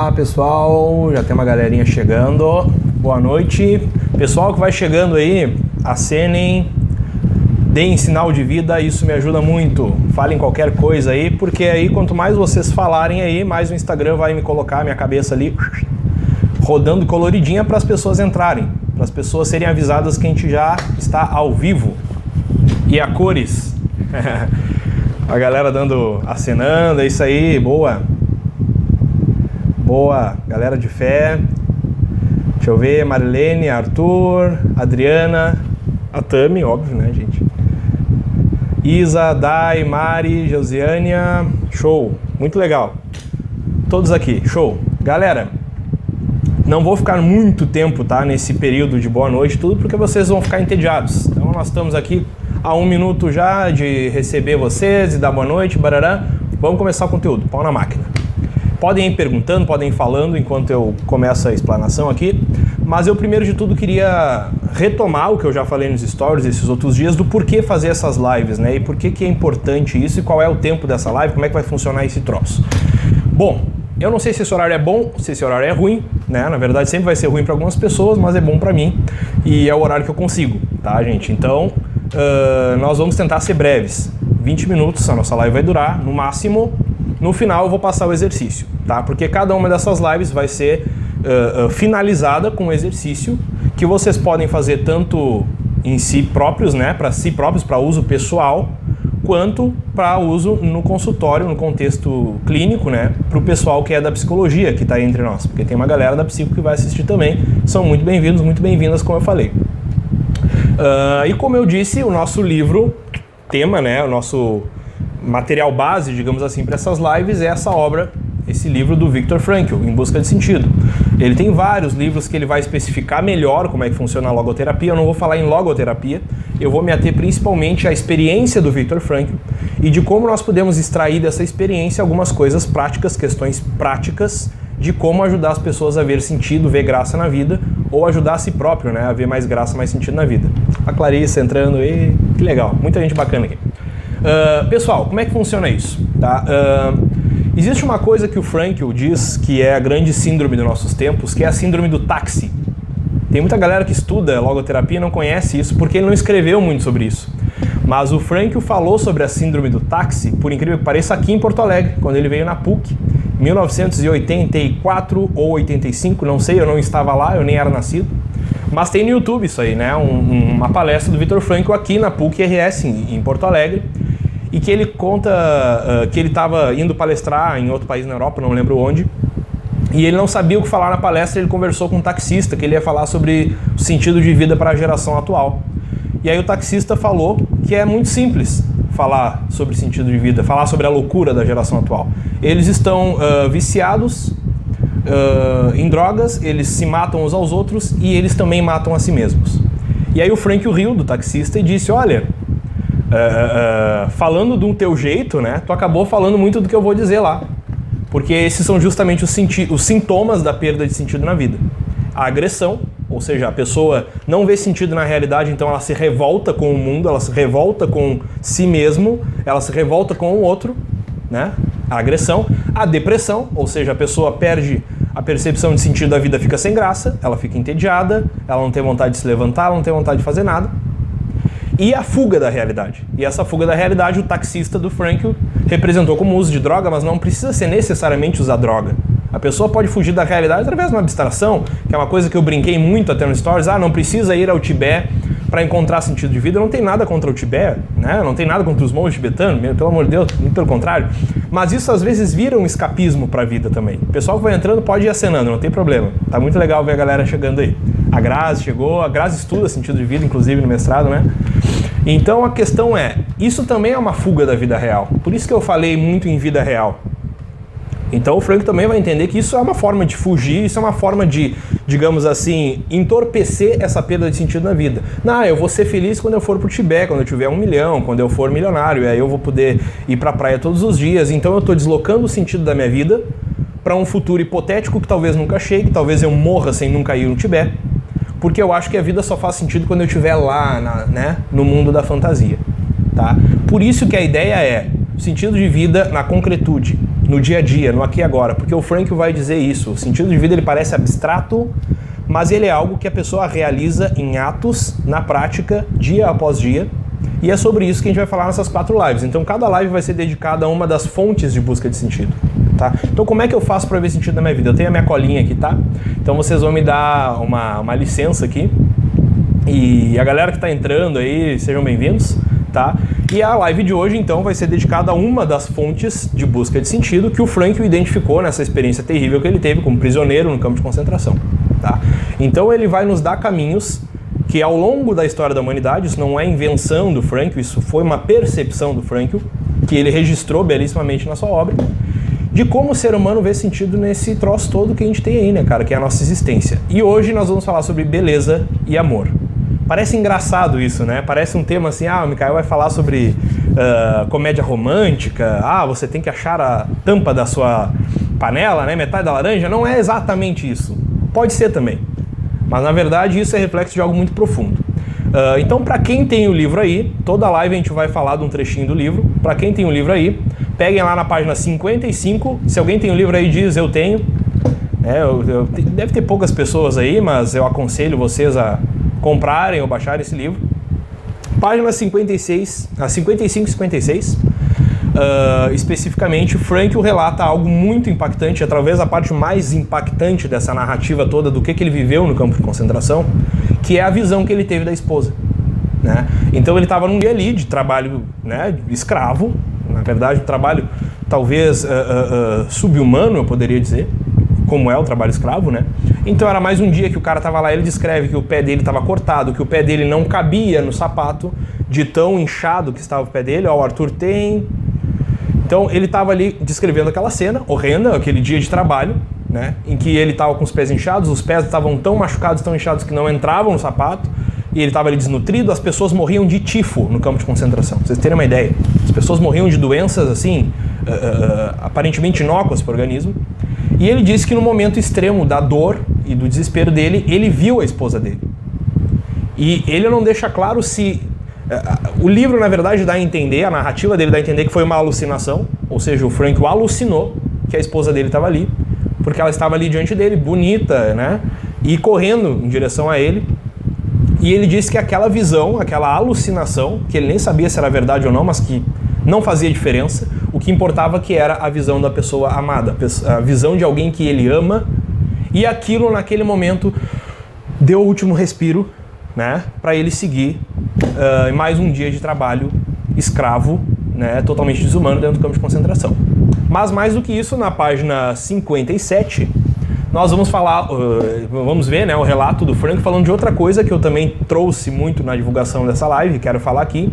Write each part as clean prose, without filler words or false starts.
Olá pessoal, já tem uma galerinha chegando, boa noite. Pessoal que vai chegando aí, acenem, deem sinal de vida, isso me ajuda muito. Falem qualquer coisa aí, porque aí quanto mais vocês falarem aí, mais o Instagram vai me colocar a minha cabeça ali rodando coloridinha para as pessoas entrarem, para as pessoas serem avisadas que a gente já está ao vivo. E a cores, a galera dando, acenando, é isso aí, boa. Boa, galera de fé. Deixa eu ver, Marilene, Arthur, Adriana, a Tami, óbvio, né, gente? Isa, Dai, Mari, Josiânia, show, muito legal. Todos aqui, show. Galera, não vou ficar muito tempo, tá, nesse período de boa noite, tudo, porque vocês vão ficar entediados. Então nós estamos aqui há 1 minuto já de receber vocês e dar boa noite, barará. Vamos começar o conteúdo, pau na máquina. Podem ir perguntando, podem ir falando enquanto eu começo a explanação aqui, mas eu primeiro de tudo queria retomar o que eu já falei nos stories esses outros dias do porquê fazer essas lives, né? E por que é importante isso e qual é o tempo dessa live, como é que vai funcionar esse troço. Bom, eu não sei se esse horário é bom, se esse horário é ruim, né? Na verdade sempre vai ser ruim para algumas pessoas, mas é bom para mim e é o horário que eu consigo, tá, gente? Então, nós vamos tentar ser breves. 20 minutos a nossa live vai durar, no máximo. No final eu vou passar o exercício, tá? Porque cada uma dessas lives vai ser finalizada com um exercício que vocês podem fazer tanto em si próprios, né? Para si próprios, para uso pessoal, quanto para uso no consultório, no contexto clínico, né? Para o pessoal que é da psicologia, que está aí entre nós. Porque tem uma galera da psico que vai assistir também. São muito bem-vindos, muito bem-vindas, como eu falei. E como eu disse, o nosso livro, tema, né? O nosso material base, digamos assim, para essas lives é essa obra, esse livro do Viktor Frankl, Em Busca de Sentido. Ele tem vários livros que ele vai especificar melhor como é que funciona a logoterapia. Eu não vou falar em logoterapia, eu vou me ater principalmente à experiência do Viktor Frankl e de como nós podemos extrair dessa experiência algumas coisas práticas, questões práticas de como ajudar as pessoas a ver sentido, ver graça na vida, ou ajudar a si próprio, né, a ver mais graça, mais sentido na vida. A Clarice entrando aí, que legal, muita gente bacana aqui. Pessoal, como é que funciona isso? Tá? Existe uma coisa que o Frankl diz que é a grande síndrome dos nossos tempos, que é a síndrome do táxi. Tem muita galera que estuda logoterapia e não conhece isso porque ele não escreveu muito sobre isso. Mas o Frankl falou sobre a síndrome do táxi, por incrível que pareça, aqui em Porto Alegre, quando ele veio na PUC, em 1984 ou 85, não sei, eu não estava lá, eu nem era nascido. Mas tem no YouTube isso aí, né? Uma palestra do Viktor Frankl aqui na PUC-RS, em Porto Alegre, e que ele conta que ele estava indo palestrar em outro país na Europa, não lembro onde, e ele não sabia o que falar na palestra. Ele conversou com um taxista, que ele ia falar sobre o sentido de vida para a geração atual. E aí o taxista falou que é muito simples falar sobre sentido de vida, falar sobre a loucura da geração atual. Eles estão viciados em drogas, eles se matam uns aos outros e eles também matam a si mesmos. E aí o Frankl riu do taxista e disse, olha, falando do teu jeito, né, tu acabou falando muito do que eu vou dizer lá. Porque esses são justamente os sintomas da perda de sentido na vida. A agressão, ou seja, a pessoa não vê sentido na realidade, então ela se revolta com o mundo, ela se revolta com si mesmo, ela se revolta com o outro, né? A agressão. A depressão, ou seja, a pessoa perde a percepção de sentido da vida, fica sem graça, ela fica entediada, ela não tem vontade de se levantar, ela não tem vontade de fazer nada. E a fuga da realidade. E essa fuga da realidade, o taxista do Frankl representou como uso de droga, mas não precisa ser necessariamente usar droga. A pessoa pode fugir da realidade através de uma abstração, que é uma coisa que eu brinquei muito até no Stories. Não precisa ir ao Tibete para encontrar sentido de vida. Não tem nada contra o Tibete, né? Não tem nada contra os monges tibetanos, pelo amor de Deus, muito pelo contrário. Mas isso às vezes vira um escapismo para a vida também. O pessoal que vai entrando pode ir acenando, não tem problema. Tá muito legal ver a galera chegando aí. A Grazi chegou, a Grazi estuda sentido de vida, inclusive no mestrado, né? Então a questão é, isso também é uma fuga da vida real. Por isso que eu falei muito em vida real. Então o Frankl também vai entender que isso é uma forma de fugir, isso é uma forma de, digamos assim, entorpecer essa perda de sentido na vida. Eu vou ser feliz quando eu for pro Tibete, quando eu tiver 1 milhão, quando eu for milionário, e aí eu vou poder ir pra praia todos os dias. Então eu estou deslocando o sentido da minha vida para um futuro hipotético que talvez nunca chegue, talvez eu morra sem nunca ir no Tibete, porque eu acho que a vida só faz sentido quando eu estiver lá, né, no mundo da fantasia. Tá? Por isso que a ideia é o sentido de vida na concretude, no dia a dia, no aqui e agora, porque o Frankl vai dizer isso. O sentido de vida ele parece abstrato, mas ele é algo que a pessoa realiza em atos, na prática, dia após dia, e é sobre isso que a gente vai falar nessas 4 lives. Então cada live vai ser dedicada a uma das fontes de busca de sentido, tá? Então como é que eu faço para ver sentido na minha vida? Eu tenho a minha colinha aqui, tá? Então vocês vão me dar uma licença aqui, e a galera que está entrando aí, sejam bem-vindos, tá? E a live de hoje, então, vai ser dedicada a uma das fontes de busca de sentido que o Frankl identificou nessa experiência terrível que ele teve como prisioneiro no campo de concentração, tá? Então ele vai nos dar caminhos que ao longo da história da humanidade, isso não é invenção do Frankl, isso foi uma percepção do Frankl, que ele registrou belíssimamente na sua obra, de como o ser humano vê sentido nesse troço todo que a gente tem aí, né, cara, que é a nossa existência. E hoje nós vamos falar sobre beleza e amor. Parece engraçado isso, né? Parece um tema assim, o Michael vai falar sobre comédia romântica, você tem que achar a tampa da sua panela, né, metade da laranja. Não é exatamente isso. Pode ser também. Mas na verdade isso é reflexo de algo muito profundo. Então para quem tem o livro aí, toda live a gente vai falar de um trechinho do livro. Para quem tem o livro aí, peguem lá na página 55. Se alguém tem o livro aí, diz eu tenho. Deve ter poucas pessoas aí, mas eu aconselho vocês a comprarem ou baixarem esse livro. Página 56, 55 e 56, especificamente, Frankl relata algo muito impactante, talvez a parte mais impactante dessa narrativa toda do que ele viveu no campo de concentração, que é a visão que ele teve da esposa, né? Então ele estava num dia ali de trabalho, né, escravo, na verdade um trabalho talvez subhumano, eu poderia dizer, como é o trabalho escravo, né? Então era mais um dia que o cara tava lá, ele descreve que o pé dele estava cortado, que o pé dele não cabia no sapato, de tão inchado que estava o pé dele. O Arthur tem. Então ele estava ali descrevendo aquela cena horrenda, aquele dia de trabalho, né? Em que ele estava com os pés inchados, os pés estavam tão machucados, tão inchados que não entravam no sapato, e ele estava ali desnutrido. As pessoas morriam de tifo no campo de concentração, pra vocês terem uma ideia. As pessoas morriam de doenças assim, aparentemente inócuas para o organismo. E ele disse que no momento extremo da dor e do desespero dele, ele viu a esposa dele. E ele não deixa claro se... o livro, na verdade, dá a entender, a narrativa dele dá a entender que foi uma alucinação, ou seja, o Frankl alucinou que a esposa dele estava ali, porque ela estava ali diante dele, bonita, né? E correndo em direção a ele. E ele disse que aquela visão, aquela alucinação, que ele nem sabia se era verdade ou não, mas que não fazia diferença, o que importava que era a visão da pessoa amada, a visão de alguém que ele ama, e aquilo naquele momento deu o último respiro, né, para ele seguir mais um dia de trabalho escravo, né, totalmente desumano dentro do campo de concentração. Mas mais do que isso, na página 57, nós vamos falar, vamos ver, né, o relato do Frankl falando de outra coisa que eu também trouxe muito na divulgação dessa live, quero falar aqui,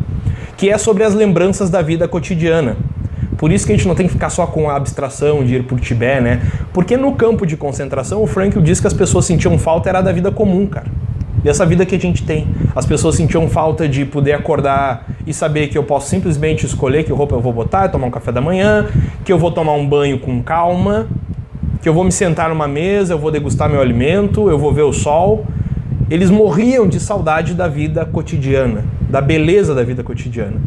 que é sobre as lembranças da vida cotidiana. Por isso que a gente não tem que ficar só com a abstração de ir para o Tibete, né? Porque no campo de concentração, o Frankl diz que as pessoas sentiam falta era da vida comum, cara. E essa vida que a gente tem. As pessoas sentiam falta de poder acordar e saber que eu posso simplesmente escolher que roupa eu vou botar, tomar um café da manhã, que eu vou tomar um banho com calma, que eu vou me sentar numa mesa, eu vou degustar meu alimento, eu vou ver o sol. Eles morriam de saudade da vida cotidiana, da beleza da vida cotidiana.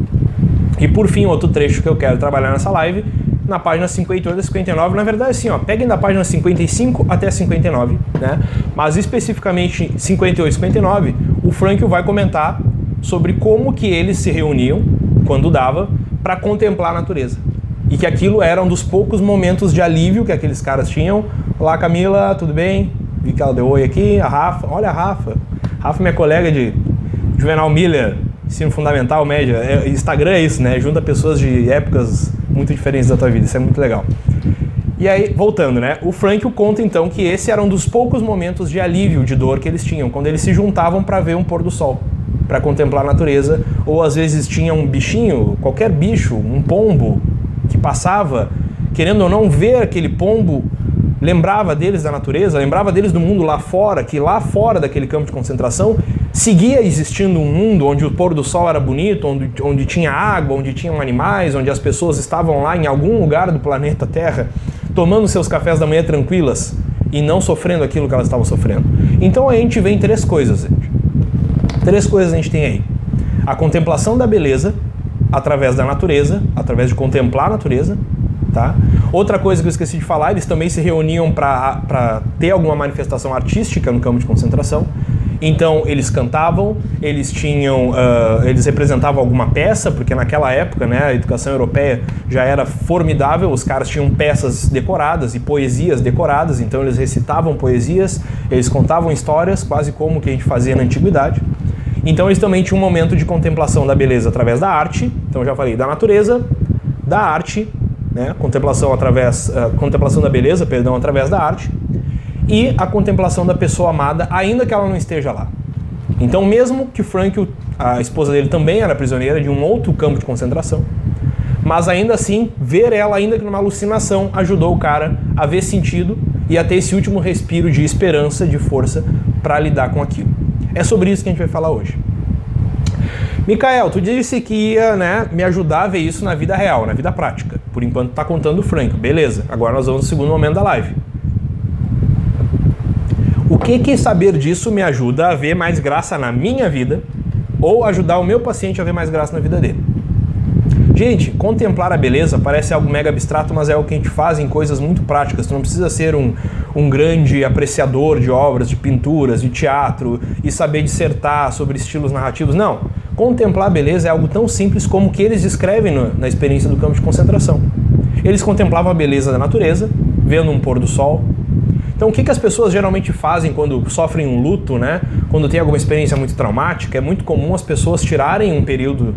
E por fim, outro trecho que eu quero trabalhar nessa live, na página 58 a 59, na verdade assim, peguem da página 55 até 59, né? Mas especificamente 58 e 59, o Frankl vai comentar sobre como que eles se reuniam, quando dava, para contemplar a natureza. E que aquilo era um dos poucos momentos de alívio que aqueles caras tinham. Olá Camila, tudo bem? Vi que ela deu oi aqui, a Rafa, olha a Rafa. Rafa é minha colega de Juvenal Miller, ensino fundamental, média. Instagram é isso, né? Junta pessoas de épocas muito diferentes da tua vida, isso é muito legal. E aí, voltando, né? O Frankl conta então que esse era um dos poucos momentos de alívio, de dor que eles tinham, quando eles se juntavam para ver um pôr do sol, para contemplar a natureza, ou às vezes tinha um bichinho, qualquer bicho, um pombo, que passava, querendo ou não ver aquele pombo, lembrava deles da natureza, lembrava deles do mundo lá fora, que lá fora daquele campo de concentração seguia existindo um mundo onde o pôr do sol era bonito, onde tinha água, onde tinham animais, onde as pessoas estavam lá em algum lugar do planeta Terra, tomando seus cafés da manhã tranquilas e não sofrendo aquilo que elas estavam sofrendo. Então a gente vê em três coisas, gente. Três coisas a gente tem aí. A contemplação da beleza, através da natureza, através de contemplar a natureza, tá? Outra coisa que eu esqueci de falar, eles também se reuniam para ter alguma manifestação artística no campo de concentração. Então eles cantavam, eles representavam alguma peça, porque naquela época, né, a educação europeia já era formidável, os caras tinham peças decoradas e poesias decoradas, então eles recitavam poesias, eles contavam histórias, quase como que a gente fazia na antiguidade. Então eles também tinham um momento de contemplação da beleza através da arte, então eu já falei da natureza, da arte, né, contemplação da beleza, perdão, através da arte, e a contemplação da pessoa amada, ainda que ela não esteja lá. Então, mesmo que Frankl, a esposa dele também era prisioneira de um outro campo de concentração, mas ainda assim, ver ela, ainda que numa alucinação, ajudou o cara a ver sentido e a ter esse último respiro de esperança, de força para lidar com aquilo. É sobre isso que a gente vai falar hoje. Mikael, tu disse que ia, né, me ajudar a ver isso na vida real, na vida prática. Por enquanto tá contando o Frankl. Beleza, agora nós vamos no segundo momento da live. O que saber disso me ajuda a ver mais graça na minha vida ou ajudar o meu paciente a ver mais graça na vida dele? Gente, contemplar a beleza parece algo mega abstrato, mas é o que a gente faz em coisas muito práticas. Tu não precisa ser um grande apreciador de obras, de pinturas, de teatro e saber dissertar sobre estilos narrativos. Não. Contemplar a beleza é algo tão simples como o que eles descrevem na experiência do campo de concentração. Eles contemplavam a beleza da natureza, vendo um pôr do sol. Então o que as pessoas geralmente fazem quando sofrem um luto, né? Quando tem alguma experiência muito traumática? É muito comum as pessoas tirarem um período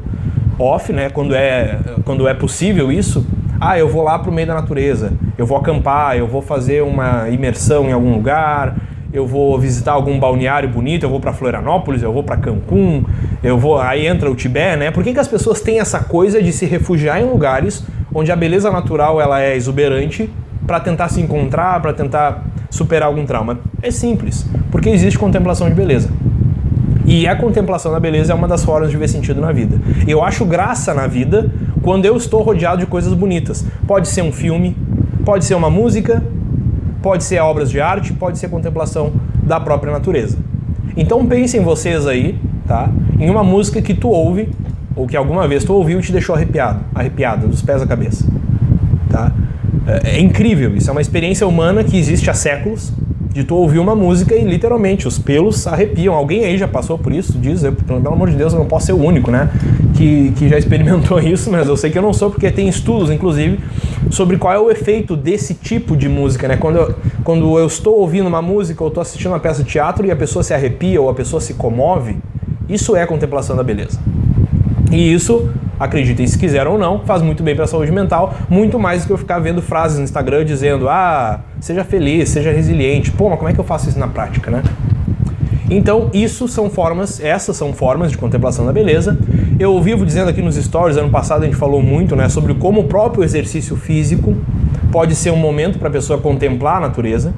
off, né? Quando é possível isso. Eu vou lá para o meio da natureza, eu vou acampar, eu vou fazer uma imersão em algum lugar, eu vou visitar algum balneário bonito, eu vou para Florianópolis, eu vou para Cancún, aí entra o Tibete, né? Por que as pessoas têm essa coisa de se refugiar em lugares onde a beleza natural ela é exuberante para tentar se encontrar, para tentar superar algum trauma? É simples, porque existe contemplação de beleza. E a contemplação da beleza é uma das formas de ver sentido na vida. Eu acho graça na vida quando eu estou rodeado de coisas bonitas. Pode ser um filme, pode ser uma música, pode ser obras de arte, pode ser contemplação da própria natureza. Então pensem vocês aí, tá? Em uma música que tu ouve, ou que alguma vez tu ouviu e te deixou arrepiada, dos pés à cabeça, tá? É incrível, isso é uma experiência humana que existe há séculos, de tu ouvir uma música e literalmente os pelos arrepiam. Alguém aí já passou por isso? Diz, pelo amor de Deus, eu não posso ser o único, né, que já experimentou isso, mas eu sei que eu não sou, porque tem estudos, inclusive, sobre qual é o efeito desse tipo de música, né? Quando eu estou ouvindo uma música ou estou assistindo uma peça de teatro e a pessoa se arrepia ou a pessoa se comove, isso é contemplação da beleza. E isso, acreditem se quiser ou não, faz muito bem para a saúde mental, muito mais do que eu ficar vendo frases no Instagram dizendo seja feliz, seja resiliente. Pô, mas como é que eu faço isso na prática, né? Então, essas são formas de contemplação da beleza. Eu vivo dizendo aqui nos stories, ano passado a gente falou muito, né, sobre como o próprio exercício físico pode ser um momento para a pessoa contemplar a natureza.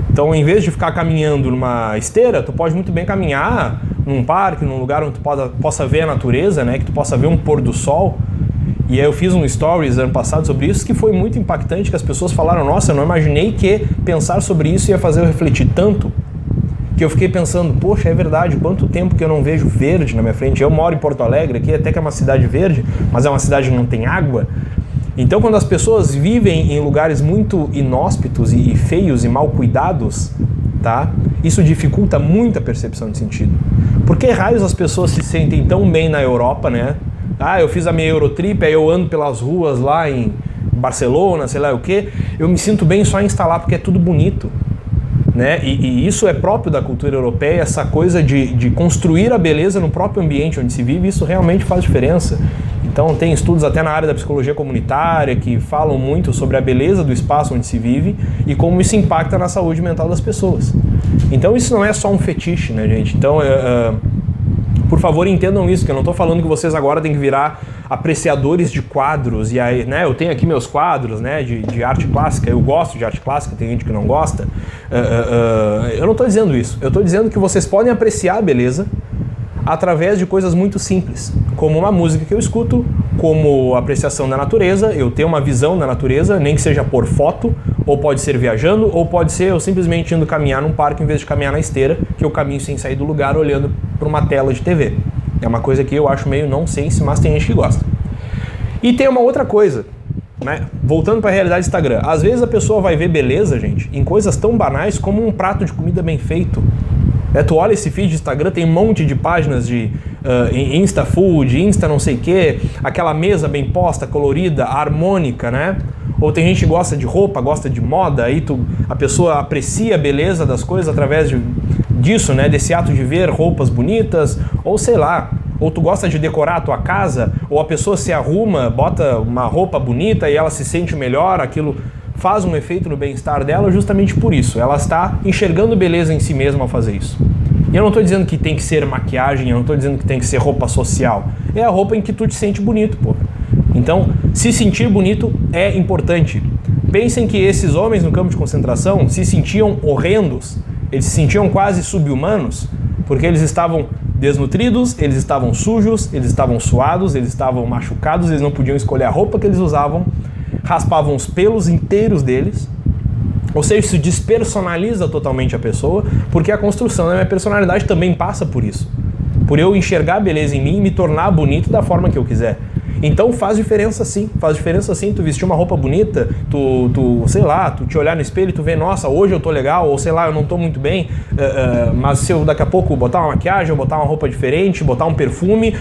Então, em vez de ficar caminhando numa esteira, tu pode muito bem caminhar num parque, num lugar onde tu possa ver a natureza, né, que tu possa ver um pôr do sol. E aí eu fiz um stories ano passado sobre isso, que foi muito impactante, que as pessoas falaram, nossa, eu não imaginei que pensar sobre isso ia fazer eu refletir tanto, que eu fiquei pensando, poxa, é verdade, quanto tempo que eu não vejo verde na minha frente. Eu moro em Porto Alegre, aqui até que é uma cidade verde, mas é uma cidade que não tem água. Então, quando as pessoas vivem em lugares muito inóspitos e feios e mal cuidados, tá? Isso dificulta muito a percepção de sentido. Por que raios as pessoas se sentem tão bem na Europa, né? Eu fiz a minha Eurotrip, aí eu ando pelas ruas lá em Barcelona, sei lá o quê, eu me sinto bem só em estar lá porque é tudo bonito, né? E isso é próprio da cultura europeia, essa coisa de construir a beleza no próprio ambiente onde se vive, isso realmente faz diferença. Então tem estudos até na área da psicologia comunitária que falam muito sobre a beleza do espaço onde se vive e como isso impacta na saúde mental das pessoas. Então isso não é só um fetiche, né, gente? Então, por favor, entendam isso, que eu não estou falando que vocês agora têm que virar apreciadores de quadros, e aí, né, eu tenho aqui meus quadros, né, de arte clássica, eu gosto de arte clássica, tem gente que não gosta. Eu não estou dizendo isso, eu estou dizendo que vocês podem apreciar a beleza através de coisas muito simples, como uma música que eu escuto, como a apreciação da natureza, eu tenho uma visão da natureza, nem que seja por foto, ou pode ser viajando, ou pode ser eu simplesmente indo caminhar num parque em vez de caminhar na esteira, que eu caminho sem sair do lugar olhando para uma tela de TV. É uma coisa que eu acho meio nonsense, mas tem gente que gosta. E tem uma outra coisa, né? Voltando para a realidade do Instagram. Às vezes a pessoa vai ver beleza, gente, em coisas tão banais como um prato de comida bem feito. Tu olha esse feed de Instagram, tem um monte de páginas de Insta Food, Insta não sei o que, aquela mesa bem posta, colorida, harmônica, né? Ou tem gente que gosta de roupa, gosta de moda, aí a pessoa aprecia a beleza das coisas através disso, né? Desse ato de ver roupas bonitas, ou sei lá, ou tu gosta de decorar a tua casa, ou a pessoa se arruma, bota uma roupa bonita e ela se sente melhor, aquilo faz um efeito no bem-estar dela justamente por isso. Ela está enxergando beleza em si mesma ao fazer isso. E eu não estou dizendo que tem que ser maquiagem, eu não estou dizendo que tem que ser roupa social. É a roupa em que tu te sente bonito, pô. Então, se sentir bonito é importante. Pensem que esses homens no campo de concentração se sentiam horrendos, eles se sentiam quase sub-humanos, porque eles estavam desnutridos, eles estavam sujos, eles estavam suados, eles estavam machucados, eles não podiam escolher a roupa que eles usavam, raspavam os pelos inteiros deles, ou seja, isso despersonaliza totalmente a pessoa, porque a construção da minha personalidade também passa por isso, por eu enxergar a beleza em mim e me tornar bonito da forma que eu quiser. Então faz diferença sim tu vestir uma roupa bonita, sei lá, tu te olhar no espelho e tu ver, nossa, hoje eu tô legal, ou sei lá, eu não tô muito bem, mas se eu daqui a pouco botar uma maquiagem, ou botar uma roupa diferente, botar um perfume,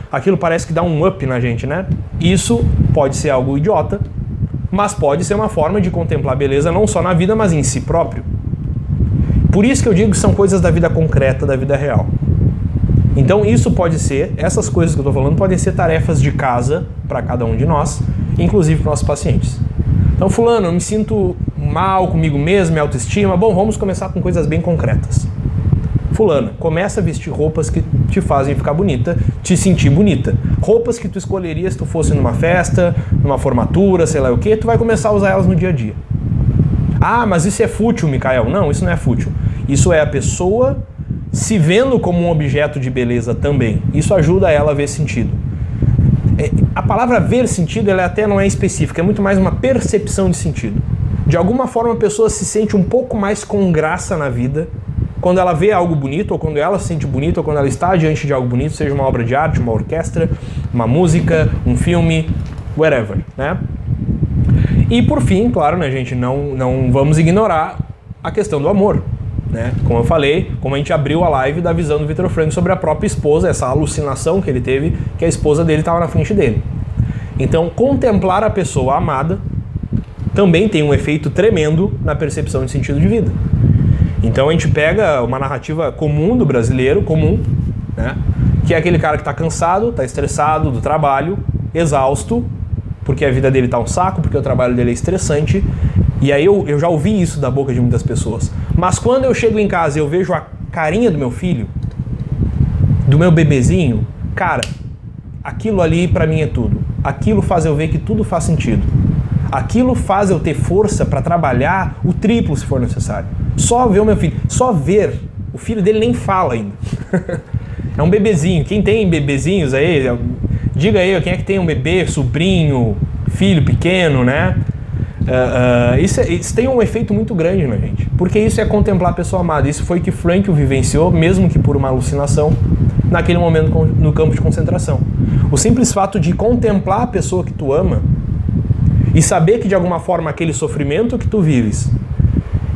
aquilo parece que dá um up na gente, né? Isso pode ser algo idiota, mas pode ser uma forma de contemplar a beleza não só na vida, mas em si próprio. Por isso que eu digo que são coisas da vida concreta, da vida real. Então isso pode ser, essas coisas que eu estou falando podem ser tarefas de casa para cada um de nós, inclusive para nossos pacientes. Então, fulano, eu me sinto mal comigo mesmo, minha autoestima. Bom, vamos começar com coisas bem concretas. Fulano, começa a vestir roupas que te fazem ficar bonita, te sentir bonita. Roupas que tu escolheria se tu fosse numa festa, numa formatura, sei lá o que, tu vai começar a usar elas no dia a dia. Ah, mas isso é fútil, Mikael. Não, isso não é fútil. Isso é a pessoa se vendo como um objeto de beleza também. Isso ajuda ela a ver sentido. A palavra ver sentido, ela até não é específica, é muito mais uma percepção de sentido. De alguma forma a pessoa se sente um pouco mais com graça na vida quando ela vê algo bonito, ou quando ela se sente bonita, ou quando ela está diante de algo bonito, seja uma obra de arte, uma orquestra, uma música, um filme, whatever, né? E por fim, claro, né, gente, não vamos ignorar a questão do amor. Né? Como eu falei, como a gente abriu a live da visão do Viktor Frankl sobre a própria esposa, essa alucinação que ele teve, que a esposa dele estava na frente dele. Então, contemplar a pessoa amada também tem um efeito tremendo na percepção de sentido de vida. Então a gente pega uma narrativa comum do brasileiro, né? Que é aquele cara que está cansado, está estressado do trabalho, exausto, porque a vida dele está um saco, porque o trabalho dele é estressante. E aí eu já ouvi isso da boca de muitas pessoas. Mas quando eu chego em casa e eu vejo a carinha do meu filho, do meu bebezinho, cara, aquilo ali pra mim é tudo. Aquilo faz eu ver que tudo faz sentido. Aquilo faz eu ter força pra trabalhar o triplo se for necessário. Só ver o meu filho, só ver. O filho dele nem fala ainda. É um bebezinho. Quem tem bebezinhos aí, diga aí, quem é que tem um bebê, sobrinho, filho pequeno, né? Isso tem um efeito muito grande na gente, porque isso é contemplar a pessoa amada. Isso foi que Frankl vivenciou, mesmo que por uma alucinação, naquele momento no campo de concentração. O simples fato de contemplar a pessoa que tu ama e saber que de alguma forma aquele sofrimento que tu vives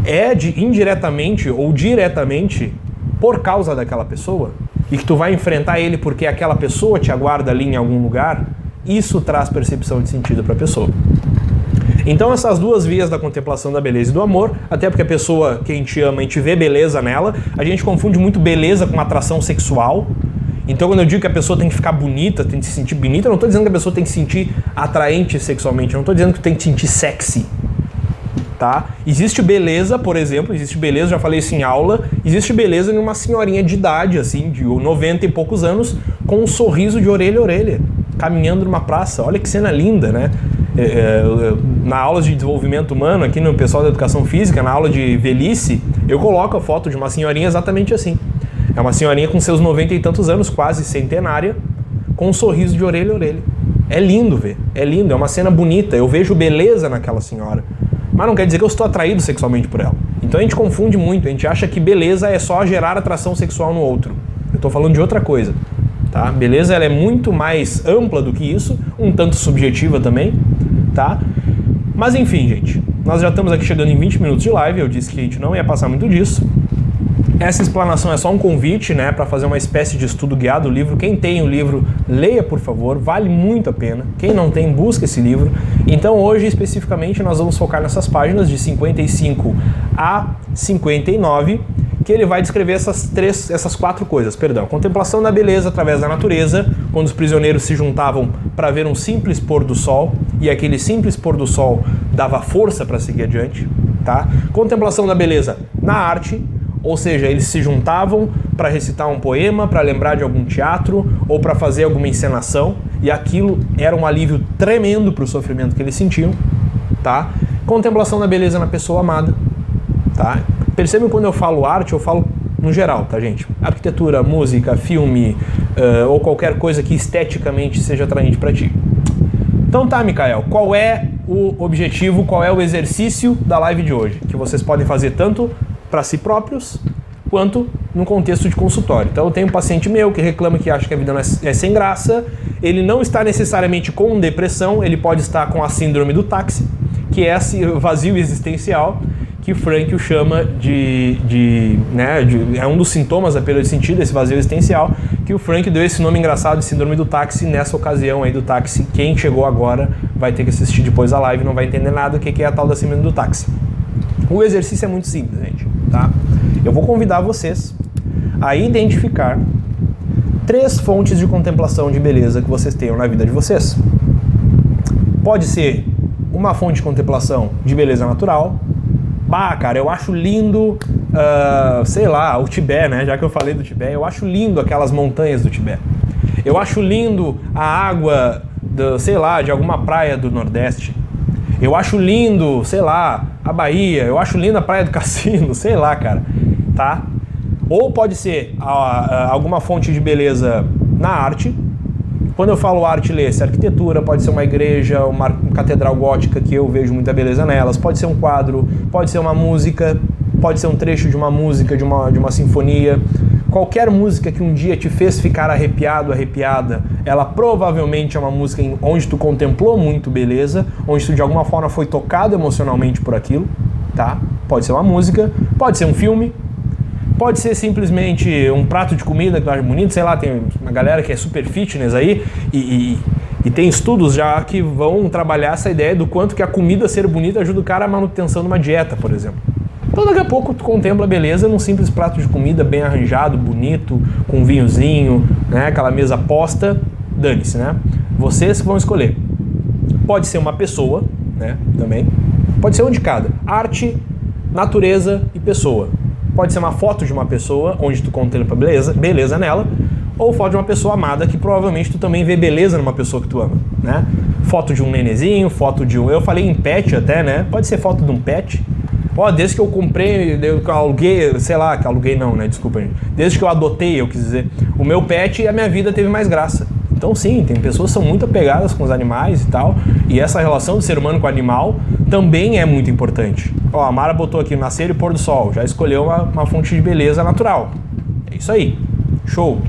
é indiretamente ou diretamente por causa daquela pessoa, e que tu vai enfrentar ele porque aquela pessoa te aguarda ali em algum lugar, isso traz percepção de sentido para a pessoa. Então essas duas vias da contemplação da beleza e do amor, até porque a pessoa que a gente ama, a gente vê beleza nela, a gente confunde muito beleza com atração sexual. Então quando eu digo que a pessoa tem que ficar bonita, tem que se sentir bonita, eu não estou dizendo que a pessoa tem que se sentir atraente sexualmente, eu não estou dizendo que tem que se sentir sexy. Tá? Existe beleza, por exemplo, já falei isso em aula, existe beleza em uma senhorinha de idade, assim, de 90 e poucos anos, com um sorriso de orelha a orelha, caminhando numa praça. Olha que cena linda, né? Na aula de desenvolvimento humano, aqui no pessoal da educação física, na aula de velhice, eu coloco a foto de uma senhorinha exatamente assim. É uma senhorinha com seus 90 e tantos anos, quase centenária, com um sorriso de orelha a orelha. É lindo ver, é lindo, é uma cena bonita, eu vejo beleza naquela senhora. Mas não quer dizer que eu estou atraído sexualmente por ela. Então a gente confunde muito, a gente acha que beleza é só gerar atração sexual no outro. Eu estou falando de outra coisa. tá? Beleza, ela é muito mais ampla do que isso, um tanto subjetiva também, tá? Mas enfim, gente, nós já estamos aqui chegando em 20 minutos de live, eu disse que a gente não ia passar muito disso. Essa explanação é só um convite, né, para fazer uma espécie de estudo guiado do livro. Quem tem o livro, leia, por favor, vale muito a pena. Quem não tem, busca esse livro. Então hoje, especificamente, nós vamos focar nessas páginas de 55 a 59, que ele vai descrever essas quatro coisas, perdão. Contemplação da beleza através da natureza, quando os prisioneiros se juntavam para ver um simples pôr do sol, e aquele simples pôr do sol dava força para seguir adiante, tá? Contemplação da beleza na arte, ou seja, eles se juntavam para recitar um poema, para lembrar de algum teatro ou para fazer alguma encenação, e aquilo era um alívio tremendo para o sofrimento que eles sentiam, tá? Contemplação da beleza na pessoa amada, tá? Percebam quando eu falo arte, eu falo no geral, tá, gente? Arquitetura, música, filme, ou qualquer coisa que esteticamente seja atraente para ti. Então tá, Mikael, qual é o objetivo, qual é o exercício da live de hoje? Que vocês podem fazer tanto para si próprios, quanto no contexto de consultório. Então eu tenho um paciente meu que reclama que acha que a vida não é sem graça, ele não está necessariamente com depressão, ele pode estar com a síndrome do táxi, que é esse vazio existencial, que Frankl chama é um dos sintomas da perda de sentido, esse vazio existencial, que o Frankl deu esse nome engraçado de síndrome do táxi nessa ocasião aí do táxi. Quem chegou agora vai ter que assistir depois a live, não vai entender nada do que é a tal da síndrome do táxi. O exercício é muito simples, gente, tá? Eu vou convidar vocês a identificar 3 fontes de contemplação de beleza que vocês tenham na vida de vocês. Pode ser uma fonte de contemplação de beleza natural. Bah, cara, eu acho lindo, sei lá, o Tibete, né? Já que eu falei do Tibete, eu acho lindo aquelas montanhas do Tibete. Eu acho lindo a água, sei lá, de alguma praia do Nordeste. Eu acho lindo, sei lá, a Bahia, eu acho linda a Praia do Cassino, sei lá, cara, tá? Ou pode ser alguma fonte de beleza na arte. Quando eu falo arte, lê-se arquitetura, pode ser uma igreja, uma catedral gótica que eu vejo muita beleza nelas, pode ser um quadro, pode ser uma música, pode ser um trecho de uma música, de uma sinfonia. Qualquer música que um dia te fez ficar arrepiado, arrepiada, ela provavelmente é uma música onde tu contemplou muito beleza, onde tu de alguma forma foi tocado emocionalmente por aquilo, tá? Pode ser uma música, pode ser um filme, pode ser simplesmente um prato de comida que eu acho bonito, sei lá, tem uma galera que é super fitness aí e tem estudos já que vão trabalhar essa ideia do quanto que a comida ser bonita ajuda o cara a manutenção de uma dieta, por exemplo. Então daqui a pouco tu contempla a beleza num simples prato de comida bem arranjado, bonito, com um vinhozinho, né, aquela mesa posta, dane-se, né? Vocês que vão escolher. Pode ser uma pessoa, né, também. Pode ser um de cada. Arte, natureza e pessoa. Pode ser uma foto de uma pessoa, onde tu contempla beleza nela, ou foto de uma pessoa amada, que provavelmente tu também vê beleza numa pessoa que tu ama, né? Foto de um nenezinho, foto de um... Eu falei em pet até, né? Pode ser foto de um pet. Ó, desde que eu comprei, eu aluguei, sei lá, que aluguei não, né? Desculpa, gente. Desde que eu adotei, eu quis dizer, o meu pet, a minha vida teve mais graça. Então sim, tem pessoas que são muito apegadas com os animais e tal, e essa relação do ser humano com o animal também é muito importante. Ó, a Mara botou aqui nascer e pôr do sol, já escolheu uma fonte de beleza natural. É isso aí, show.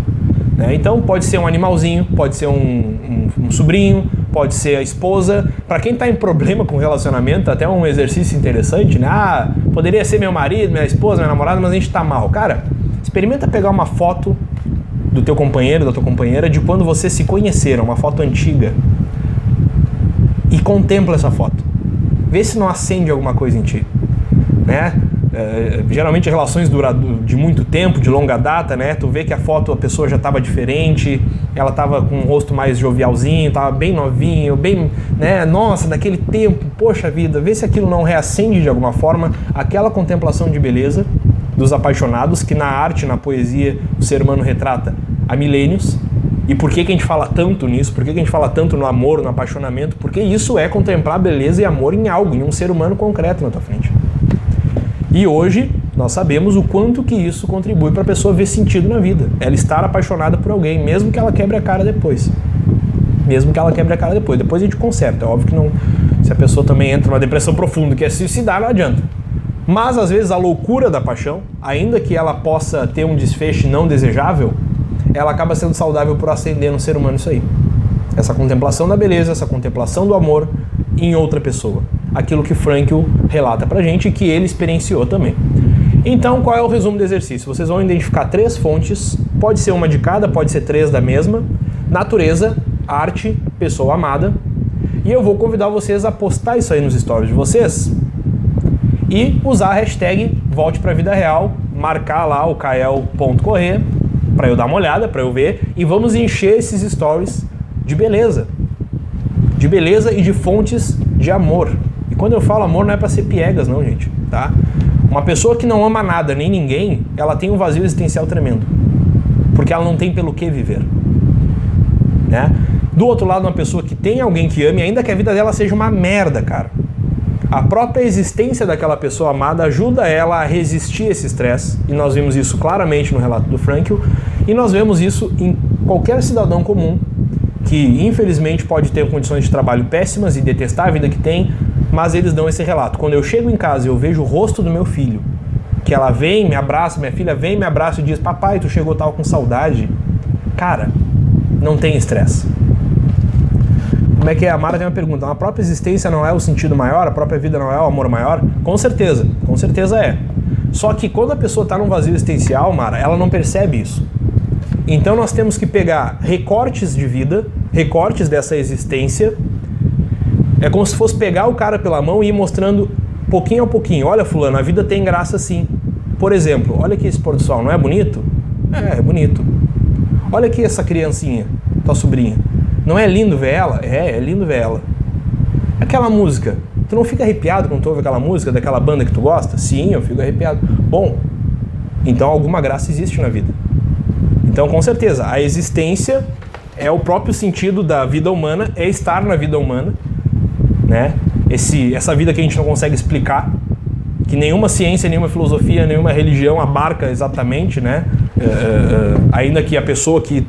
Né? Então pode ser um animalzinho, pode ser um sobrinho, pode ser a esposa. Para quem está em problema com relacionamento, até um exercício interessante, né? Ah, poderia ser meu marido, minha esposa, minha namorada, mas a gente está mal. Cara, experimenta pegar uma foto do teu companheiro, da tua companheira, de quando vocês se conheceram, uma foto antiga, e contempla essa foto. Vê se não acende alguma coisa em ti, né? Geralmente relações de muito tempo, de longa data, né? Tu vê que a foto, a pessoa já estava diferente, ela estava com um rosto mais jovialzinho, estava bem novinho, bem, né? Nossa, daquele tempo, poxa vida, vê se aquilo não reacende de alguma forma aquela contemplação de beleza dos apaixonados, que na arte, na poesia, o ser humano retrata há milênios. E por que a gente fala tanto nisso? Por que a gente fala tanto no amor, no apaixonamento? Porque isso é contemplar beleza e amor em algo, em um ser humano concreto na tua frente. E hoje nós sabemos o quanto que isso contribui para a pessoa ver sentido na vida. Ela estar apaixonada por alguém, mesmo que ela quebre a cara depois. Mesmo que ela quebre a cara depois. Depois a gente conserta. É óbvio que não. Se a pessoa também entra numa depressão profunda e quer se suicidar, não adianta. Mas às vezes a loucura da paixão, ainda que ela possa ter um desfecho não desejável, ela acaba sendo saudável por acender no ser humano isso aí. Essa contemplação da beleza, essa contemplação do amor em outra pessoa. Aquilo que Frankl relata pra gente e que ele experienciou também. Então, qual é o resumo do exercício? Vocês vão identificar 3 fontes, pode ser uma de cada, pode ser 3 da mesma. Natureza, arte, pessoa amada. E eu vou convidar vocês a postar isso aí nos stories de vocês e usar a hashtag Volte pra Vida Real, marcar lá o kael.correr para eu dar uma olhada, para eu ver, e vamos encher esses stories de beleza e de fontes de amor. E quando eu falo amor não é para ser piegas não, gente, tá? Uma pessoa que não ama nada nem ninguém, ela tem um vazio existencial tremendo, porque ela não tem pelo que viver, né? Do outro lado, uma pessoa que tem alguém que ame, ainda que a vida dela seja uma merda, cara, a própria existência daquela pessoa amada ajuda ela a resistir a esse estresse, e nós vimos isso claramente no relato do Frankl, e nós vemos isso em qualquer cidadão comum que infelizmente pode ter condições de trabalho péssimas e detestar a vida que tem, mas eles dão esse relato. Quando eu chego em casa e eu vejo o rosto do meu filho, que ela vem, me abraça, minha filha vem, me abraça e diz: papai, tu chegou tal com saudade. Cara, não tem estresse. Como é que é? A Mara tem uma pergunta: a própria existência não é o sentido maior? A própria vida não é o amor maior? Com certeza é. Só que quando a pessoa está num vazio existencial, Mara, ela não percebe isso. Então nós temos que pegar recortes de vida, recortes dessa existência. É como se fosse pegar o cara pela mão e ir mostrando pouquinho a pouquinho. Olha, fulano, a vida tem graça sim. Por exemplo, olha aqui esse pôr do sol, não é bonito? É bonito. Olha aqui essa criancinha, tua sobrinha. Não é lindo ver ela? É lindo ver ela. Aquela música, tu não fica arrepiado quando tu ouve aquela música daquela banda que tu gosta? Sim, eu fico arrepiado. Bom, então alguma graça existe na vida. Então, com certeza, a existência é o próprio sentido da vida humana, é estar na vida humana, né? Essa vida que a gente não consegue explicar, que nenhuma ciência, nenhuma filosofia, nenhuma religião abarca exatamente, né? Ainda que a pessoa que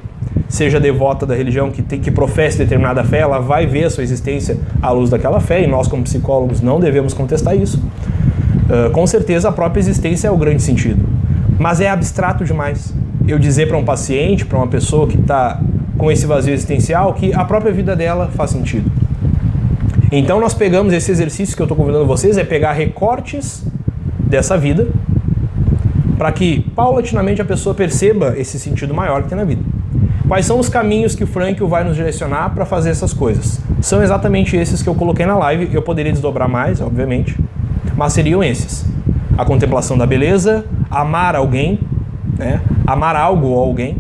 seja devota da religião, que professe determinada fé, ela vai ver a sua existência à luz daquela fé, e nós como psicólogos não devemos contestar isso. Com certeza a própria existência é o grande sentido, mas é abstrato demais eu dizer para um paciente, para uma pessoa que está com esse vazio existencial, que a própria vida dela faz sentido. Então nós pegamos esse exercício que eu estou convidando vocês, é pegar recortes dessa vida, para que paulatinamente a pessoa perceba esse sentido maior que tem na vida. Quais são os caminhos que o Frankl vai nos direcionar para fazer essas coisas? São exatamente esses que eu coloquei na live. Eu poderia desdobrar mais, obviamente, mas seriam esses: a contemplação da beleza, amar alguém, né? Amar algo ou alguém.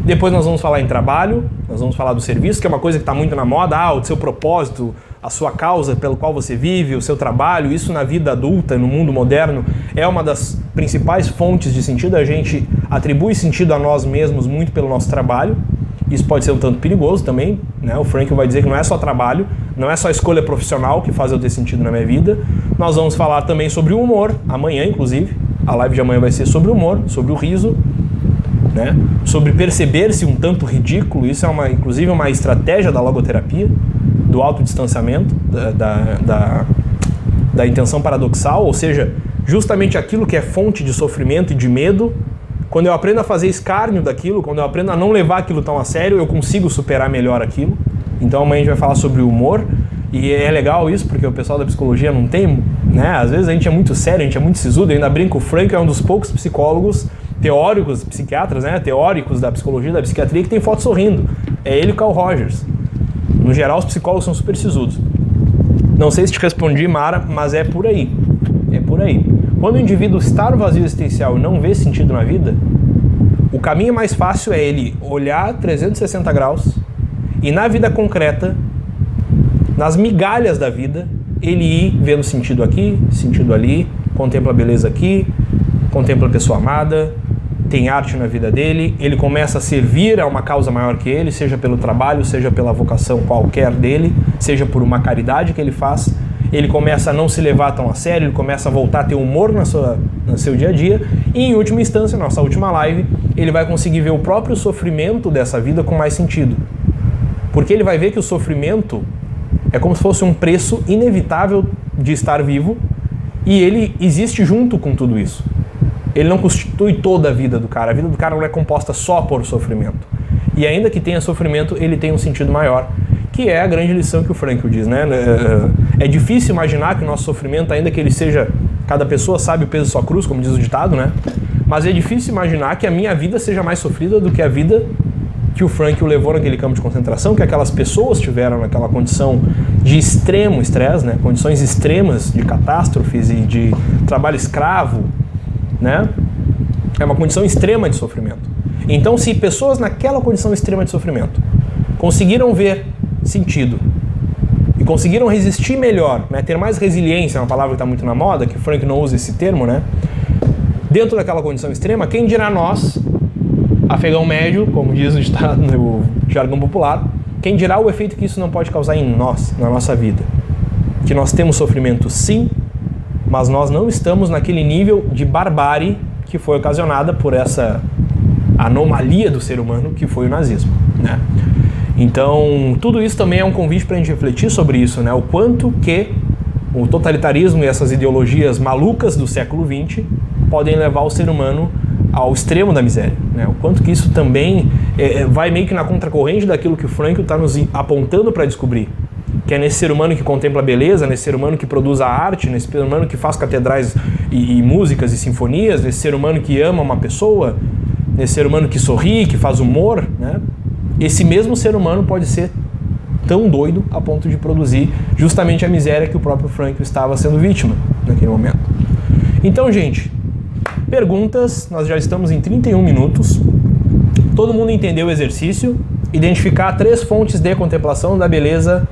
Depois nós vamos falar em trabalho, nós vamos falar do serviço, que é uma coisa que está muito na moda, o seu propósito, a sua causa pelo qual você vive, o seu trabalho. Isso na vida adulta, no mundo moderno, é uma das principais fontes de sentido. A gente atribui sentido a nós mesmos muito pelo nosso trabalho. Isso pode ser um tanto perigoso também, né? O Frankl vai dizer que não é só trabalho, não é só escolha profissional que faz eu ter sentido na minha vida. Nós vamos falar também sobre o humor, amanhã inclusive. A live de amanhã vai ser sobre o humor, sobre o riso, né? Sobre perceber-se um tanto ridículo. Isso é inclusive uma estratégia da logoterapia, do autodistanciamento, da intenção paradoxal, ou seja, justamente aquilo que é fonte de sofrimento e de medo. Quando eu aprendo a fazer escárnio daquilo, quando eu aprendo a não levar aquilo tão a sério, eu consigo superar melhor aquilo. Então amanhã a gente vai falar sobre o humor, e é legal isso, porque o pessoal da psicologia não tem, né? Às vezes a gente é muito sério, a gente é muito sisudo. Eu ainda brinco, o Frankl é um dos poucos psicólogos teóricos, psiquiatras, né? Teóricos da psicologia, da psiquiatria, que tem foto sorrindo. É ele e o Carl Rogers. No geral, os psicólogos são super sisudos. Não sei se te respondi, Mara, mas é por aí. É por aí. Quando o indivíduo está no vazio existencial e não vê sentido na vida, o caminho mais fácil é ele olhar 360 graus e na vida concreta, nas migalhas da vida, ele ir vendo sentido aqui, sentido ali, contempla a beleza aqui, contempla a pessoa amada, tem arte na vida dele, ele começa a servir a uma causa maior que ele, seja pelo trabalho, seja pela vocação qualquer dele, seja por uma caridade que ele faz. Ele começa a não se levar tão a sério, ele começa a voltar a ter humor no seu dia a dia, e em última instância, nossa última live, ele vai conseguir ver o próprio sofrimento dessa vida com mais sentido. Porque ele vai ver que o sofrimento é como se fosse um preço inevitável de estar vivo, e ele existe junto com tudo isso. ele não constitui toda a vida do cara. A vida do cara não é composta só por sofrimento. E ainda que tenha sofrimento, ele tem um sentido maior, que é a grande lição que o Frankl diz, né? É difícil imaginar que o nosso sofrimento, ainda que ele seja... Cada pessoa sabe o peso de sua cruz, como diz o ditado, né? Mas é difícil imaginar que a minha vida seja mais sofrida do que a vida que o Frankl levou naquele campo de concentração, que aquelas pessoas tiveram naquela condição de extremo estresse, né? Condições extremas de catástrofes e de trabalho escravo, né? É uma condição extrema de sofrimento. Então, se pessoas naquela condição extrema de sofrimento conseguiram ver sentido e conseguiram resistir melhor, né? Ter mais resiliência, é uma palavra que está muito na moda, que o Frankl não usa esse termo, né? Dentro daquela condição extrema, quem dirá nós, afegão médio, como diz o ditado no jargão popular, quem dirá o efeito que isso não pode causar em nós, na nossa vida? Que nós temos sofrimento sim, mas nós não estamos naquele nível de barbárie que foi ocasionada por essa anomalia do ser humano que foi o nazismo, né? Então, tudo isso também é um convite para a gente refletir sobre isso, né? O quanto que o totalitarismo e essas ideologias malucas do século XX podem levar o ser humano ao extremo da miséria, né? O quanto que isso também vai meio que na contracorrente daquilo que o Frankl está nos apontando para descobrir, que é nesse ser humano que contempla a beleza, nesse ser humano que produz a arte, nesse ser humano que faz catedrais e músicas e sinfonias, nesse ser humano que ama uma pessoa, nesse ser humano que sorri, que faz humor, né? Esse mesmo ser humano pode ser tão doido a ponto de produzir justamente a miséria que o próprio Frankl estava sendo vítima naquele momento. Então, gente, perguntas, nós já estamos em 31 minutos. Todo mundo entendeu o exercício? Identificar 3 fontes de contemplação da beleza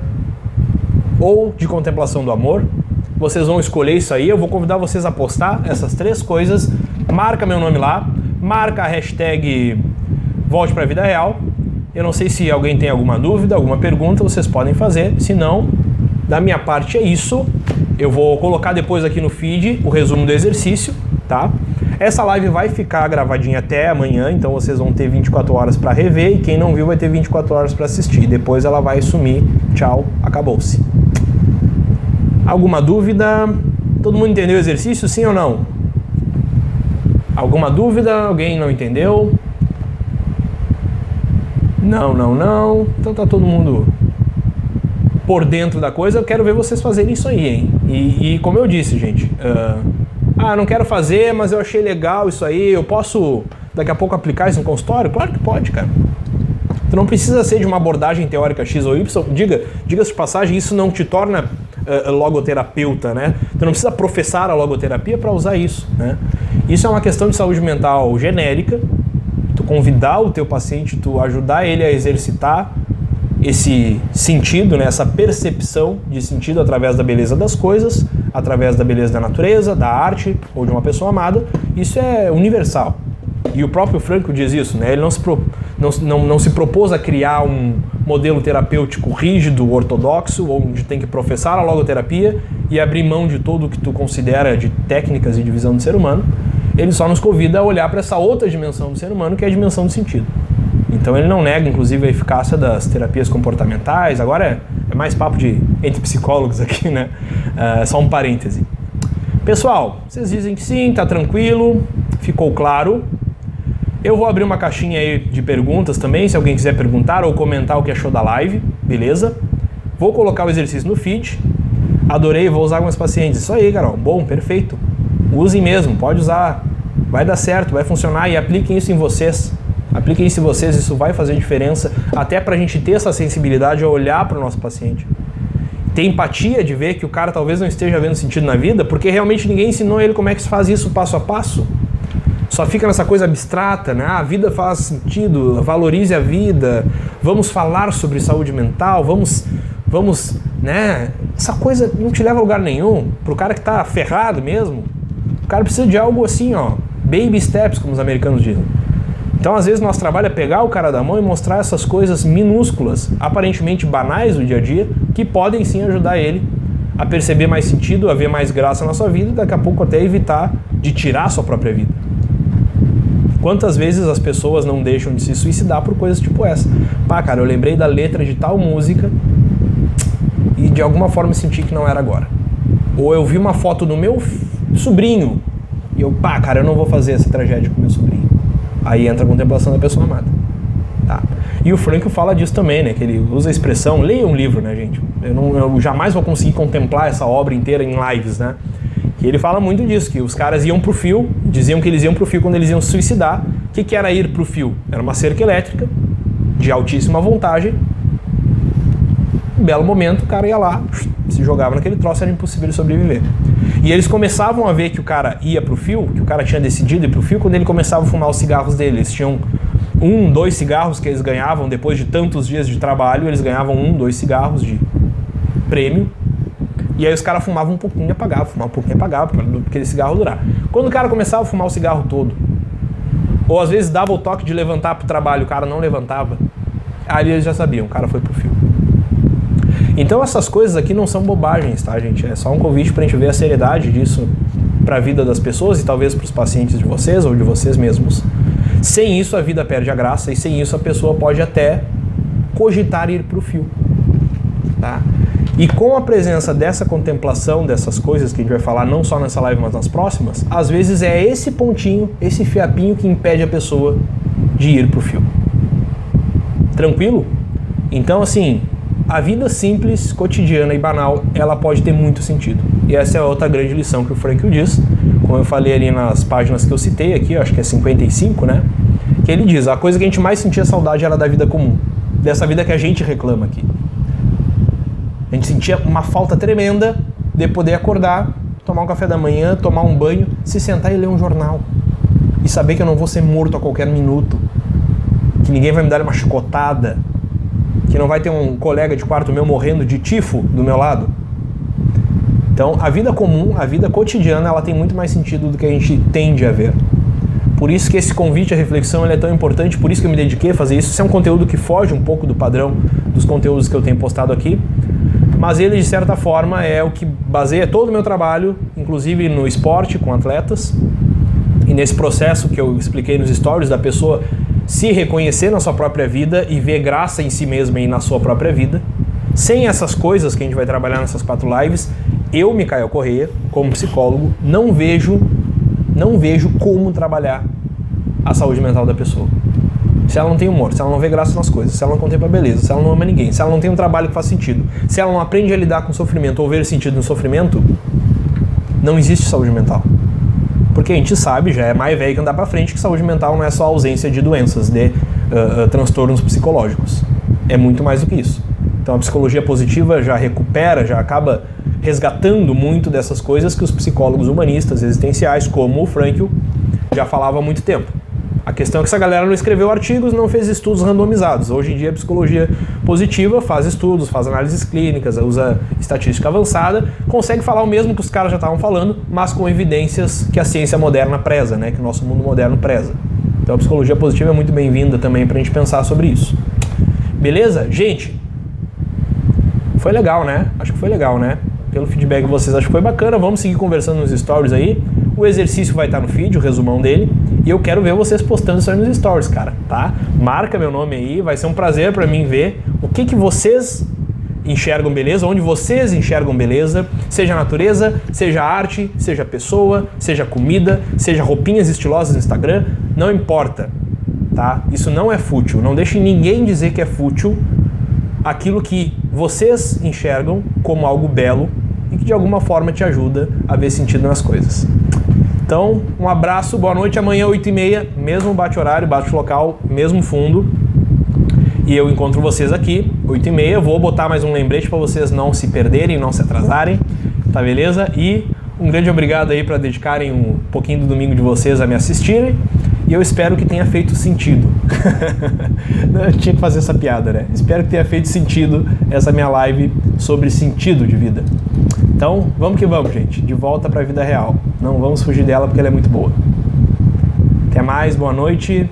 ou de contemplação do amor. Vocês vão escolher isso aí, eu vou convidar vocês a postar essas 3 coisas. Marca meu nome lá, marca a hashtag Volte para a Vida Real. Eu não sei se alguém tem alguma dúvida, alguma pergunta, vocês podem fazer. Se não, da minha parte é isso. Eu vou colocar depois aqui no feed o resumo do exercício, tá? Essa live vai ficar gravadinha até amanhã, então vocês vão ter 24 horas para rever e quem não viu vai ter 24 horas para assistir. Depois ela vai sumir. Tchau, acabou-se. Alguma dúvida? Todo mundo entendeu o exercício, sim ou não? Alguma dúvida? Alguém não entendeu? Não. Então tá todo mundo por dentro da coisa. Eu quero ver vocês fazerem isso aí, hein? E como eu disse, gente, não quero fazer, mas eu achei legal isso aí. Eu posso daqui a pouco aplicar isso no consultório? Claro que pode, cara. Tu não precisa ser de uma abordagem teórica X ou Y. Diga-se de passagem, isso não te torna logoterapeuta, né? Tu não precisa professar a logoterapia para usar isso, né? Isso é uma questão de saúde mental genérica. Tu convidar o teu paciente, tu ajudar ele a exercitar esse sentido, né? Essa percepção de sentido através da beleza das coisas, através da beleza da natureza, da arte ou de uma pessoa amada. Isso é universal. E o próprio Frankl diz isso, né? Ele não se propôs a criar um modelo terapêutico rígido, ortodoxo, onde tem que professar a logoterapia e abrir mão de tudo o que tu considera de técnicas e de visão do ser humano. Ele só nos convida a olhar para essa outra dimensão do ser humano, que é a dimensão do sentido. Então ele não nega, inclusive, a eficácia das terapias comportamentais. Agora é mais papo entre psicólogos aqui, né? Só um parêntese. Pessoal, vocês dizem que sim, tá tranquilo, ficou claro. Eu vou abrir uma caixinha aí de perguntas também, se alguém quiser perguntar ou comentar o que achou da live, beleza? Vou colocar o exercício no feed. Adorei, vou usar com meus pacientes. Isso aí, Carol. Bom, perfeito. Usem mesmo, pode usar. Vai dar certo, vai funcionar e apliquem isso em vocês. Apliquem isso em vocês, isso vai fazer diferença até pra gente ter essa sensibilidade a olhar para o nosso paciente. Ter empatia de ver que o cara talvez não esteja vendo sentido na vida, porque realmente ninguém ensinou ele como é que se faz isso passo a passo. Só fica nessa coisa abstrata, né? A vida faz sentido, valorize a vida, vamos falar sobre saúde mental, vamos, né? Essa coisa não te leva a lugar nenhum. Pro cara que tá ferrado mesmo, o cara precisa de algo assim, ó, baby steps, como os americanos dizem. Então, às vezes, nosso trabalho é pegar o cara da mão e mostrar essas coisas minúsculas, aparentemente banais do dia a dia, que podem sim ajudar ele a perceber mais sentido, a ver mais graça na sua vida e daqui a pouco até evitar de tirar a sua própria vida. Quantas vezes as pessoas não deixam de se suicidar por coisas tipo essa? Pá, cara, eu lembrei da letra de tal música e de alguma forma senti que não era agora. Ou eu vi uma foto do meu sobrinho E eu, cara, eu não vou fazer essa tragédia com meu sobrinho. Aí entra a contemplação da pessoa amada. Tá? E o Frankl fala disso também, né? Que ele usa a expressão, leia um livro, né, gente? Eu jamais vou conseguir contemplar essa obra inteira em lives, né? E ele fala muito disso, que os caras iam pro fio, diziam que eles iam pro fio quando eles iam se suicidar. O que era ir pro fio? Era uma cerca elétrica, de altíssima voltagem. Um belo momento, o cara ia lá, se jogava naquele troço, era impossível de sobreviver. E eles começavam a ver que o cara ia pro fio, que o cara tinha decidido ir pro fio, quando ele começava a fumar os cigarros dele. Eles tinham 1, 2 cigarros que eles ganhavam depois de tantos dias de trabalho, eles ganhavam 1, 2 cigarros de prêmio. E aí os caras fumavam um pouquinho e apagavam, fumavam um pouquinho e apagavam, para aquele cigarro durar. Quando o cara começava a fumar o cigarro todo, ou às vezes dava o toque de levantar pro trabalho, o cara não levantava, ali eles já sabiam, o cara foi pro fio. Então essas coisas aqui não são bobagens, tá, gente? É só um convite pra gente ver a seriedade disso pra vida das pessoas e talvez pros pacientes de vocês ou de vocês mesmos. Sem isso a vida perde a graça e sem isso a pessoa pode até cogitar ir pro fio, tá? E com a presença dessa contemplação, dessas coisas que a gente vai falar não só nessa live, mas nas próximas, às vezes é esse pontinho, esse fiapinho que impede a pessoa de ir pro fio. Tranquilo? Então, assim, a vida simples, cotidiana e banal, ela pode ter muito sentido. E essa é outra grande lição que o Frankl diz, como eu falei ali nas páginas que eu citei aqui, acho que é 55, né? Que ele diz, a coisa que a gente mais sentia saudade era da vida comum, dessa vida que a gente reclama aqui. A gente sentia uma falta tremenda de poder acordar, tomar um café da manhã, tomar um banho, se sentar e ler um jornal. E saber que eu não vou ser morto a qualquer minuto. Que ninguém vai me dar uma chicotada. Que não vai ter um colega de quarto meu morrendo de tifo do meu lado. Então, a vida comum, a vida cotidiana, ela tem muito mais sentido do que a gente tende a ver. Por isso que esse convite à reflexão ele é tão importante, por isso que eu me dediquei a fazer isso. Isso é um conteúdo que foge um pouco do padrão dos conteúdos que eu tenho postado aqui. Mas ele, de certa forma, é o que baseia todo o meu trabalho, inclusive no esporte, com atletas. E nesse processo que eu expliquei nos stories, da pessoa se reconhecer na sua própria vida e ver graça em si mesma e na sua própria vida. Sem essas coisas que a gente vai trabalhar nessas 4 lives, eu, Micael Correia, como psicólogo, não vejo como trabalhar a saúde mental da pessoa. Se ela não tem humor, se ela não vê graça nas coisas, se ela não contempla beleza, se ela não ama ninguém, se ela não tem um trabalho que faz sentido, se ela não aprende a lidar com o sofrimento ou ver sentido no sofrimento, não existe saúde mental. Porque a gente sabe, já é mais velho que andar pra frente, que saúde mental não é só ausência de doenças, de transtornos psicológicos. É muito mais do que isso. Então a psicologia positiva já recupera, já acaba resgatando muito dessas coisas que os psicólogos humanistas, existenciais, como o Frankl, já falavam há muito tempo. A questão é que essa galera não escreveu artigos, não fez estudos randomizados. Hoje em dia a psicologia positiva faz estudos, faz análises clínicas, usa estatística avançada, consegue falar o mesmo que os caras já estavam falando, mas com evidências que a ciência moderna preza, né? Que o nosso mundo moderno preza. Então a psicologia positiva é muito bem-vinda também pra gente pensar sobre isso. Beleza? Gente, foi legal, né? Acho que foi legal, né? Pelo feedback de vocês, acho que foi bacana. Vamos seguir conversando nos stories aí. O exercício vai estar no feed, o resumão dele. E eu quero ver vocês postando isso aí nos stories, cara, tá? Marca meu nome aí, vai ser um prazer pra mim ver o que vocês enxergam beleza, onde vocês enxergam beleza, seja natureza, seja arte, seja pessoa, seja comida, seja roupinhas estilosas no Instagram, não importa, tá? Isso não é fútil, não deixe ninguém dizer que é fútil aquilo que vocês enxergam como algo belo e que de alguma forma te ajuda a ver sentido nas coisas. Então, um abraço, boa noite, amanhã 8h30, mesmo bate-horário, bate-local, mesmo fundo. E eu encontro vocês aqui, 8h30, vou botar mais um lembrete para vocês não se perderem, não se atrasarem, tá beleza? E um grande obrigado aí para dedicarem um pouquinho do domingo de vocês a me assistirem. E eu espero que tenha feito sentido. Eu tinha que fazer essa piada, né? Espero que tenha feito sentido essa minha live sobre sentido de vida. Então, vamos que vamos, gente. De volta para a vida real. Não vamos fugir dela porque ela é muito boa. Até mais, boa noite.